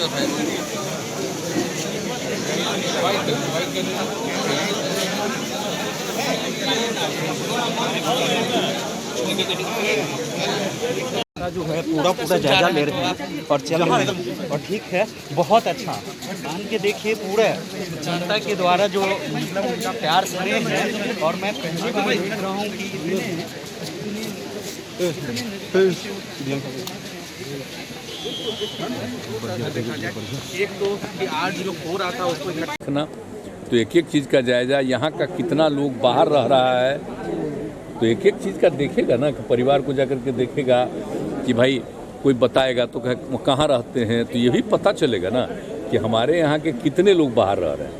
जो है पूरा जायजा ले रहे हैं और चल रहे हैं और ठीक है, बहुत अच्छा मान के देखिए पूरा जनता के द्वारा जो मतलब उनका प्यार प्रेम है। और मैं पहले भी देख रहा हूँ कि एक तो आज जो हो रहा था उसको देखना, तो एक एक चीज़ का जायजा, यहाँ का कितना लोग बाहर रह रहा है, तो एक एक चीज़ का देखेगा ना, कि परिवार को जाकर के देखेगा कि भाई कोई बताएगा तो कहाँ रहते हैं, तो ये भी पता चलेगा ना कि हमारे यहाँ के कितने लोग बाहर रह रहे हैं।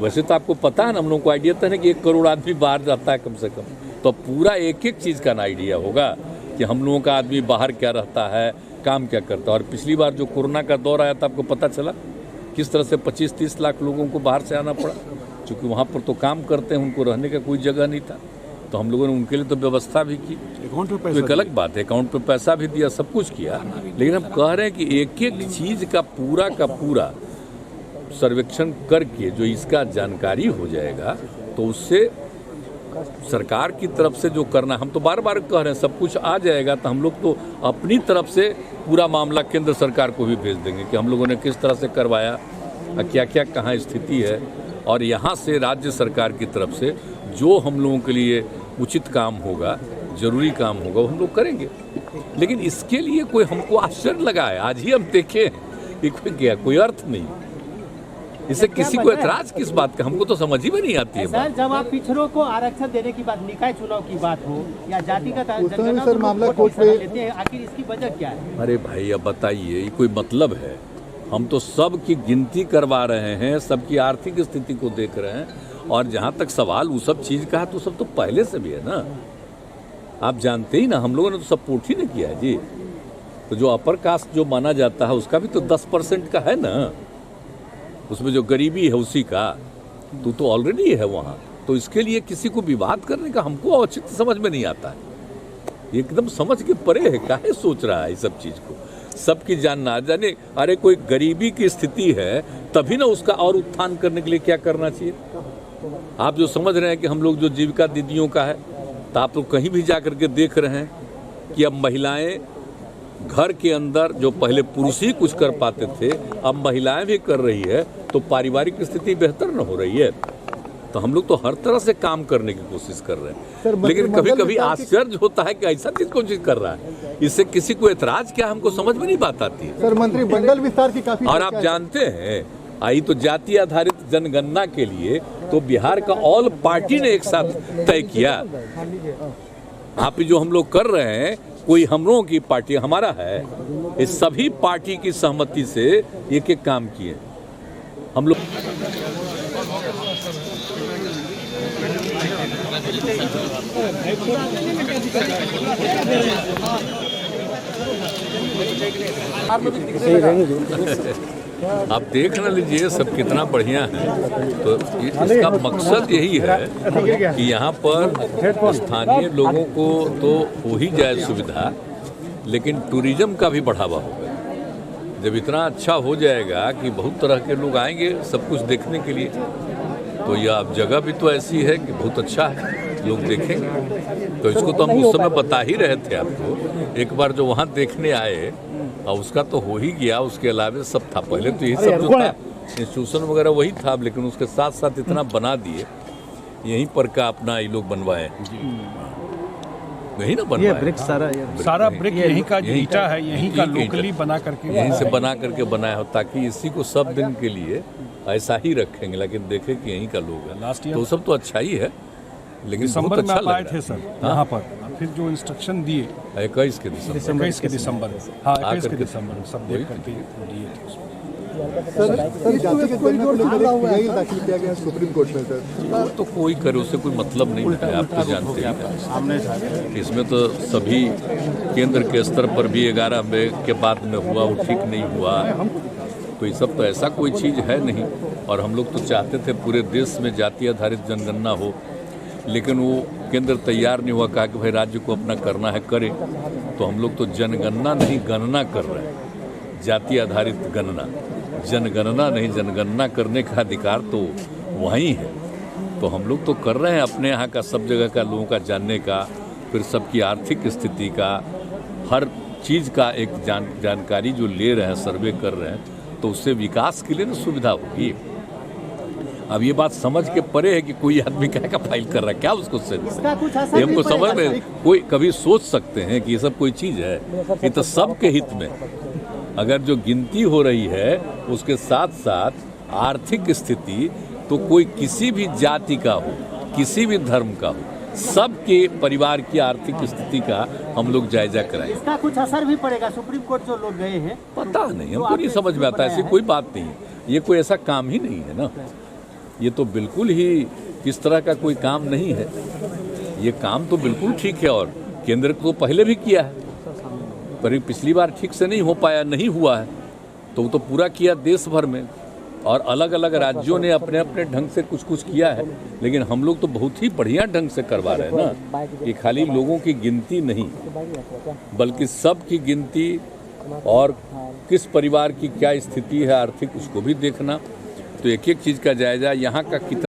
वैसे तो आपको पता है ना, हम लोगों को आइडिया तो है कि 1 करोड़ आदमी बाहर जाता है कम से कम, तो पूरा एक एक चीज़ का ना आइडिया होगा कि हम लोगों का आदमी बाहर क्या रहता है, काम क्या करता है। और पिछली बार जो कोरोना का दौर आया था, आपको पता चला किस तरह से 25-30 लाख लोगों को बाहर से आना पड़ा, क्योंकि वहाँ पर तो काम करते हैं, उनको रहने का कोई जगह नहीं था, तो हम लोगों ने उनके लिए तो व्यवस्था भी की। अकाउंट पे पैसा, तो एक अलग बात है, अकाउंट पे पैसा भी दिया, सब कुछ किया, लेकिन हम कह रहे हैं कि एक एक चीज़ का पूरा सर्वेक्षण करके जो इसका जानकारी हो जाएगा, तो उससे सरकार की तरफ से जो करना, हम तो बार बार कह रहे हैं सब कुछ आ जाएगा, तो हम लोग तो अपनी तरफ से पूरा मामला केंद्र सरकार को भी भेज देंगे कि हम लोगों ने किस तरह से करवाया, क्या क्या कहाँ स्थिति है, और यहाँ से राज्य सरकार की तरफ से जो हम लोगों के लिए उचित काम होगा, जरूरी काम होगा, वो हम लोग करेंगे। लेकिन इसके लिए कोई हमको आश्चर्य लगा है, आज ही हम देखें कि कोई अर्थ नहीं, इससे किसी को ऐतराज किस बात का, हमको तो समझ ही में नहीं आती है। सर, जब आप पिछड़ों को आरक्षण देने की बात, निकाय चुनाव की बात हो या जातिगत मामला कोर्ट में लेते हैं, आखिर इसकी वजह क्या है? अरे भाई अब बताइए, ये कोई मतलब है? हम तो सबकी गिनती करवा रहे हैं, सबकी आर्थिक स्थिति को देख रहे हैं, और जहाँ तक सवाल उस सब चीज़ का है, तो सब तो पहले से भी है ना, आप जानते ही ना, हम लोगों ने तो सपोर्ट ही नहीं किया है जी। तो जो अपर कास्ट जो माना जाता है, उसका भी तो 10% का है ना, उसमें जो गरीबी है उसी का तो ऑलरेडी है वहाँ। तो इसके लिए किसी को विवाद करने का हमको औचित्य समझ में नहीं आता है, एकदम समझ के परे है, काहे सोच रहा है इस सब चीज़ को, सबकी जानना जाने। अरे कोई गरीबी की स्थिति है, तभी ना उसका और उत्थान करने के लिए क्या करना चाहिए। आप जो समझ रहे हैं कि हम लोग जो जीविका दीदियों का है, तो आप लोग कहीं भी जा कर के देख रहे हैं कि अब महिलाएं घर के अंदर, जो पहले पुरुष ही कुछ कर पाते थे, अब महिलाएं भी कर रही है, तो पारिवारिक स्थिति बेहतर न हो रही है। तो हम लोग तो हर तरह से काम करने की कोशिश कर रहे हैं, लेकिन कभी कभी आश्चर्य होता है कि ऐसा चीज कौन चीज कर रहा है, इससे किसी को ऐतराज क्या, हमको समझ में नहीं बात आती है। सर, मंत्री मंडल विस्तार की काफी, और आप जानते हैं, आई तो जाति आधारित जनगणना के लिए तो बिहार का ऑल पार्टी ने एक साथ तय किया। आप जो हम लोग कर रहे हैं, कोई हम लोगों की पार्टी हमारा है, इस सभी पार्टी की सहमति से एक एक काम किए हम लोग। आप देख ना लीजिए सब कितना बढ़िया है। तो इसका मकसद यही है कि यहाँ पर स्थानीय लोगों को तो हो ही जाए सुविधा, लेकिन टूरिज्म का भी बढ़ावा होगा। जब इतना अच्छा हो जाएगा कि बहुत तरह के लोग आएंगे सब कुछ देखने के लिए, तो यह अब जगह भी तो ऐसी है कि बहुत अच्छा है, लोग देखेंगे। तो इसको तो हम उस समय बता ही रहे थे आपको, एक बार जो वहाँ देखने आए, और उसका तो हो ही गया, उसके अलावा सब था। पहले तो यही सब जो था, इंस्टीट्यूशन वगैरह वही था, लेकिन उसके साथ साथ इतना बना दिए, यहीं पर का अपना ये लोग बनवाए, यही ना बनवाए, सारा ब्रिक यहीं का ईटा है, यहीं का लोकली बना करके, यहीं से बना करके बनाया हो, ताकि इसी को सब दिन के लिए ऐसा ही रखेंगे, लेकिन देखें कि यहीं का लोग है, तो सब तो अच्छा ही है। लेकिन बहुत अच्छा लग रहा है। थे सर यहाँ पर, फिर जो इंस्ट्रक्शन दिए 21 के दिसंबर, 21 के दिसंबर, हाँ 21 के दिसंबर सब देख करके दिए थे। सुप्रीम कोर्ट में सर, तो कोई करे, उससे कोई मतलब नहीं है, आप तो जानते हैं। इसमें तो सभी केंद्र के स्तर पर भी 11 मई के बाद में हुआ, वो ठीक नहीं हुआ, तो ये सब तो ऐसा कोई चीज़ है नहीं। और हम लोग तो चाहते थे पूरे देश में जाति आधारित जनगणना हो, लेकिन वो केंद्र तैयार नहीं हुआ, कहा कि भाई राज्य को अपना करना है, करे। तो हम लोग तो जनगणना नहीं, गणना कर रहे हैं। जाति आधारित गणना, जनगणना नहीं, जनगणना करने का अधिकार तो वहीं है। तो हम लोग तो कर रहे हैं अपने यहाँ का, सब जगह का लोगों का जानने का, फिर सबकी आर्थिक स्थिति का, हर चीज़ का एक जानकारी जो ले रहे हैं, सर्वे कर रहे हैं, तो उससे विकास के लिए ना सुविधा होगी। अब ये बात समझ के परे है कि कोई आदमी क्या का फाइल कर रहा है, क्या उसको इसका कुछ असर ये हमको नहीं समझ पड़ेगा? में कोई कभी सोच सकते हैं कि ये सब कोई चीज़ है? ये तो सबके हित में, अगर जो गिनती हो रही है उसके साथ साथ आर्थिक स्थिति, तो कोई किसी भी जाति का हो, किसी भी धर्म का हो, सबके परिवार की आर्थिक स्थिति का हम लोग जायजा कराएं। इसका कुछ असर भी पड़ेगा? सुप्रीम कोर्ट जो लोग गए हैं, पता नहीं, हमको नहीं समझ में आता, ऐसी कोई बात नहीं है, ये कोई ऐसा काम ही नहीं है ना, ये तो बिल्कुल ही इस तरह का कोई काम नहीं है। ये काम तो बिल्कुल ठीक है और केंद्र को पहले भी किया है, पर पिछली बार ठीक से नहीं हो पाया, नहीं हुआ है, तो वो तो पूरा किया देश भर में, और अलग अलग राज्यों ने अपने अपने ढंग से कुछ कुछ किया है, लेकिन हम लोग तो बहुत ही बढ़िया ढंग से करवा रहे हैं ना। ये खाली लोगों की गिनती नहीं, बल्कि सब की गिनती और किस परिवार की क्या स्थिति है आर्थिक, उसको भी देखना। तो एक एक चीज़ का जायजा, यहाँ का कितना